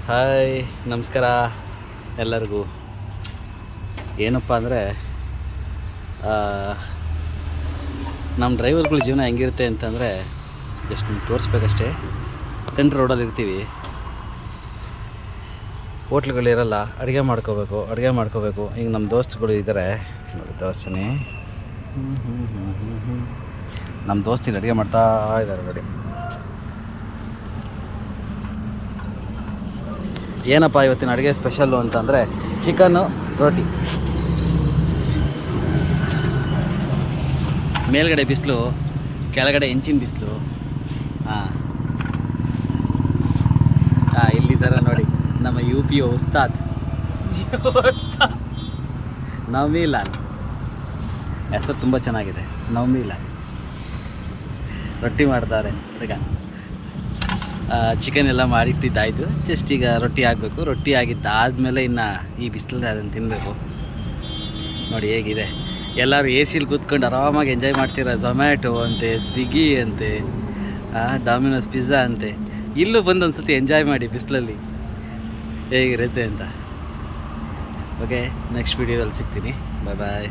Hi ನಮಸ್ಕಾರ ಎಲ್ಲರಿಗೂ. ಏನಪ್ಪ ಅಂದರೆ ನಮ್ಮ ಡ್ರೈವರ್ಗಳ ಜೀವನ ಹೆಂಗಿರುತ್ತೆ ಅಂತಂದರೆ ಜಸ್ಟ್ ನಿಮ್ಗೆ ತೋರಿಸ್ಬೇಕಷ್ಟೇ. ಸೆಂಟ್ರ್ ರೋಡಲ್ಲಿ ಇರ್ತೀವಿ, ಹೋಟ್ಲುಗಳಿರಲ್ಲ, ಅಡುಗೆ ಮಾಡ್ಕೋಬೇಕು. ಈಗ ನಮ್ಮ ದೋಸ್ತುಗಳು ಇದ್ದಾರೆ ನೋಡಿ, ತೋರಿಸ್ತೀನಿ. ನಮ್ಮ ದೋಸ್ತಿಗೆ ಅಡುಗೆ ಮಾಡ್ತಾ ಇದ್ದಾರೆ ನೋಡಿ. ಏನಪ್ಪ ಇವತ್ತಿನ ಅಡುಗೆ ಸ್ಪೆಷಲ್ಲು ಅಂತಂದರೆ ಚಿಕನ್ನು ರೋಟಿ. ಮೇಲ್ಗಡೆ ಬಿಸಿಲು, ಕೆಳಗಡೆ ಹೆಂಚಿನ ಬಿಸಿಲು. ಇಲ್ಲಿದ್ದಾರೆ ನೋಡಿ ನಮ್ಮ UP ಉಸ್ತಾದ್ ನವಮೀಲಾಲ್. ಹೆಸರು ತುಂಬ ಚೆನ್ನಾಗಿದೆ, ನವಮೀಲಾಲ್. ರೊಟ್ಟಿ ಮಾಡ್ತಾರೆ ಈಗ. ಚಿಕನ್ ಎಲ್ಲ ಮಾಡಿಟ್ಟಿದ್ದಾಯಿತು, ಜಸ್ಟ್ ಈಗ ರೊಟ್ಟಿ ಆಗಬೇಕು. ರೊಟ್ಟಿ ಆಗಿದ್ದಾದಮೇಲೆ ಇನ್ನು ಈ ಬಿಸಿಲಲ್ಲಿ ಅದನ್ನು ತಿನ್ನಬೇಕು. ನೋಡಿ ಹೇಗಿದೆ, ಎಲ್ಲರೂ ಸಿಲಿ ಕೂತ್ಕೊಂಡು ಆರಾಮಾಗಿ ಎಂಜಾಯ್ ಮಾಡ್ತೀರ. ಝೊಮ್ಯಾಟೊ ಅಂತೆ, ಸ್ವಿಗ್ಗಿ ಅಂತೆ, ಡಾಮಿನೋಸ್ ಪಿಜ್ಜಾ ಅಂತೆ. ಇಲ್ಲೂ ಬಂದು ಒಂದು ಸತಿ ಎಂಜಾಯ್ ಮಾಡಿ ಬಿಸಿಲಲ್ಲಿ ಹೇಗಿರುತ್ತೆ ಅಂತ. ಓಕೆ, ನೆಕ್ಸ್ಟ್ ವೀಡಿಯೋದಲ್ಲಿ ಸಿಗ್ತೀನಿ. ಬಾಯ್.